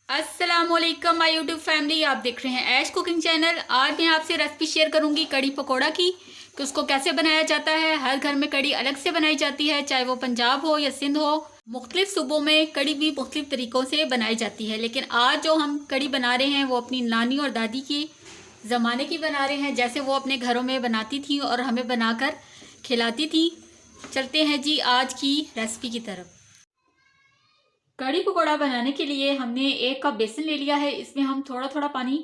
अस्सलामुअलैकुम my YouTube family. आप देख रहे हैं ऐश कुकिंग चैनल। आज मैं आपसे रेसिपी शेयर करूंगी कड़ी पकोड़ा की कि उसको कैसे बनाया जाता है। हर घर में कड़ी अलग से बनाई जाती है, चाहे वो पंजाब हो या सिंध हो। मुख्तलिफ सूबों में कड़ी भी मुख्तलिफ तरीक़ों से बनाई जाती है, लेकिन आज जो हम कड़ी बना रहे हैं वो अपनी नानी और दादी की ज़माने की बना रहे हैं, जैसे वो अपने घरों में बनाती थी और हमें बनाकर खिलाती थी। चलते हैं जी आज की रेसिपी की तरफ। कड़ी पकौड़ा बनाने के लिए हमने 1 कप बेसन ले लिया है। इसमें हम थोड़ा थोड़ा पानी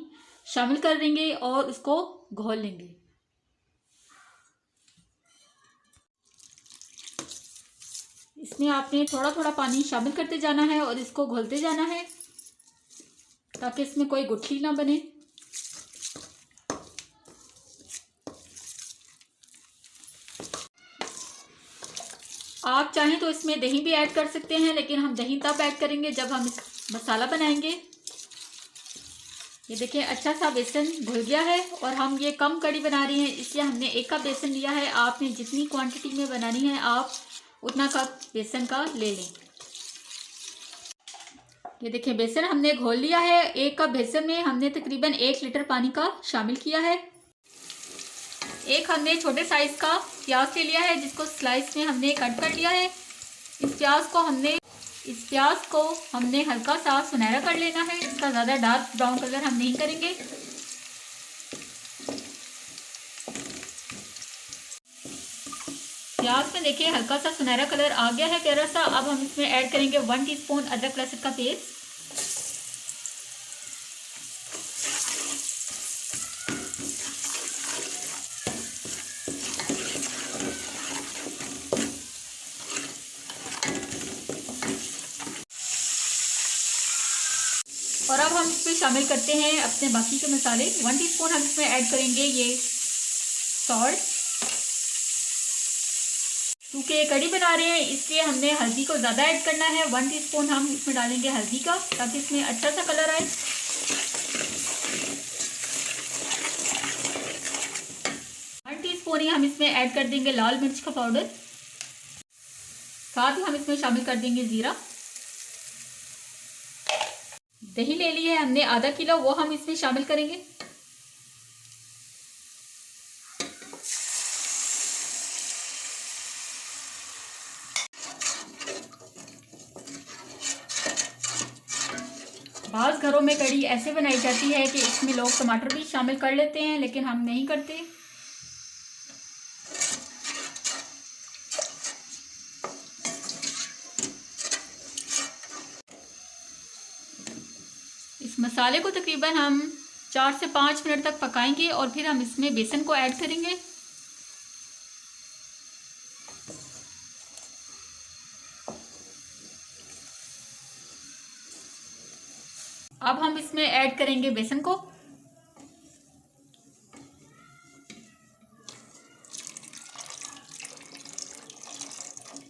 शामिल कर देंगे और उसको घोल लेंगे। इसमें आपने थोड़ा थोड़ा पानी शामिल करते जाना है और इसको घोलते जाना है ताकि इसमें कोई गुठली ना बने। आप चाहें तो इसमें दही भी ऐड कर सकते हैं, लेकिन हम दही तब ऐड करेंगे जब हम मसाला बनाएंगे। ये देखिए अच्छा सा बेसन घुल गया है और हम ये कम कड़ी बना रही हैं, इसलिए हमने 1 कप बेसन लिया है। आपने जितनी क्वांटिटी में बनानी है आप उतना कप बेसन का ले लें। ये देखिए बेसन हमने घोल लिया है। 1 कप बेसन में हमने तकरीबन 1 लीटर पानी का शामिल किया है। एक हमने छोटे साइज का प्याज ले लिया है जिसको स्लाइस में हमने कट कर लिया है। इस प्याज को हमने हल्का सा सुनहरा कर लेना है। इसका ज़्यादा डार्क ब्राउन कलर हम नहीं करेंगे। प्याज में देखिए हल्का सा सुनहरा कलर आ गया है प्यारा सा। अब हम इसमें ऐड करेंगे 1 टीस्पून अदरक लहसुन का पेस्ट। और अब हम इसमें शामिल करते हैं अपने बाकी के मसाले। 1 टीस्पून हम इसमें ऐड करेंगे ये सॉल्ट। क्योंकि ये कड़ी बना रहे हैं इसलिए हमने हल्दी को ज़्यादा ऐड करना है। 1 टीस्पून हम इसमें डालेंगे हल्दी का ताकि इसमें अच्छा सा कलर आए। 1 टीस्पून ही हम इसमें ऐड कर देंगे लाल मिर्च का पाउडर। साथ ही हम इसमें शामिल कर देंगे ज़ीरा। दही ले ली है हमने आधा किलो, वो हम इसमें शामिल करेंगे। बाज़ घरों में कड़ी ऐसे बनाई जाती है कि इसमें लोग टमाटर भी शामिल कर लेते हैं, लेकिन हम नहीं करते। इस मसाले को तकरीबन हम 4 से 5 मिनट तक पकाएंगे और फिर हम इसमें बेसन को ऐड करेंगे। अब हम इसमें ऐड करेंगे बेसन को।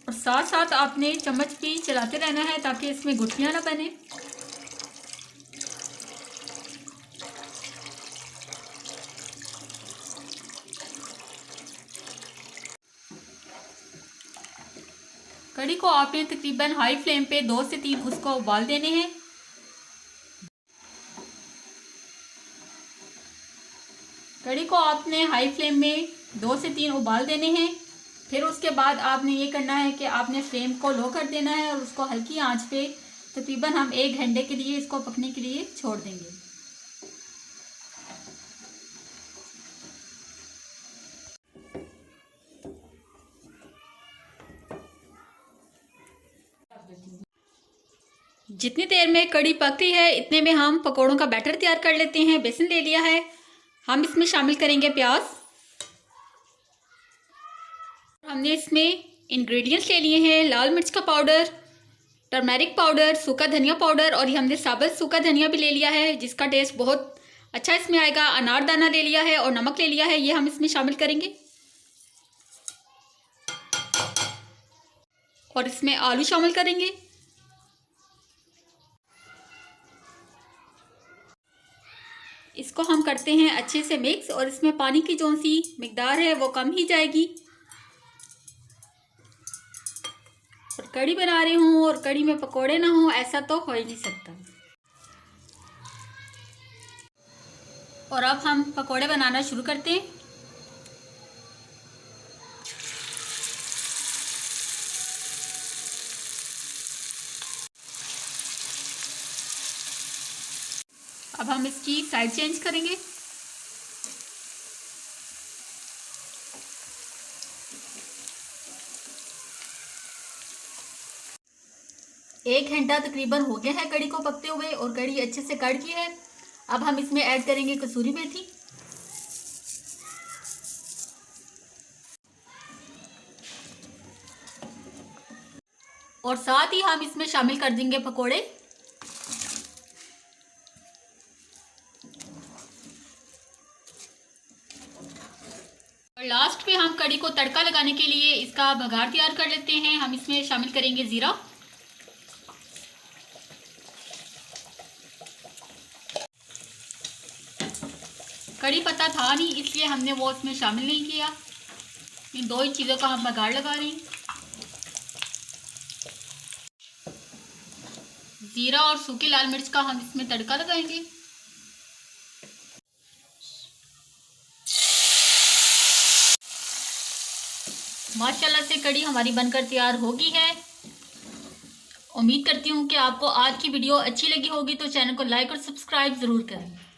और साथ साथ आपने चम्मच भी चलाते रहना है ताकि इसमें गुठलियां ना बने। कड़ी को आपने तकरीबन हाई फ्लेम पे 2 से 3 उसको उबाल देने हैं। कड़ी को आपने हाई फ्लेम में 2 से 3 उबाल देने हैं। फिर उसके बाद आपने ये करना है कि आपने फ्लेम को लो कर देना है और उसको हल्की आंच पे तकरीबन हम 1 घंटे के लिए इसको पकने के लिए छोड़ देंगे। जितनी देर में कड़ी पक रही है इतने में हम पकौड़ों का बैटर तैयार कर लेते हैं। बेसन ले लिया है, हम इसमें शामिल करेंगे प्याज। हमने इसमें इंग्रेडिएंट्स ले लिए हैं लाल मिर्च का पाउडर, टर्मेरिक पाउडर, सूखा धनिया पाउडर और ये हमने साबुत सूखा धनिया भी ले लिया है जिसका टेस्ट बहुत अच्छा इसमें आएगा। अनारदाना ले लिया है और नमक ले लिया है, ये हम इसमें शामिल करेंगे। और इसमें आलू शामिल करेंगे। इसको हम करते हैं अच्छे से मिक्स और इसमें पानी की जो सी मिकदार है वो कम ही जाएगी। और कड़ी बना रही हूँ और कड़ी में पकोड़े ना हो ऐसा तो हो ही नहीं सकता। और अब हम पकोड़े बनाना शुरू करते हैं। अब हम इसकी साइड चेंज करेंगे। एक घंटा तकरीबन हो गया है कड़ी को पकते हुए और कड़ी अच्छे से कड़ गई है। अब हम इसमें ऐड करेंगे कसूरी मेथी और साथ ही हम इसमें शामिल कर देंगे पकोड़े। और लास्ट पे हम कड़ी को तड़का लगाने के लिए इसका बघार तैयार कर लेते हैं। हम इसमें शामिल करेंगे ज़ीरा, कड़ी पत्ता था नहीं इसलिए हमने वो इसमें शामिल नहीं किया। इन दो ही चीज़ों का हम बघार लगा रहे हैं। ज़ीरा और सूखी लाल मिर्च का हम इसमें तड़का लगाएंगे। माशाल्लाह से कड़ी हमारी बनकर तैयार हो गई है। उम्मीद करती हूँ कि आपको आज की वीडियो अच्छी लगी होगी, तो चैनल को लाइक और सब्सक्राइब ज़रूर करें।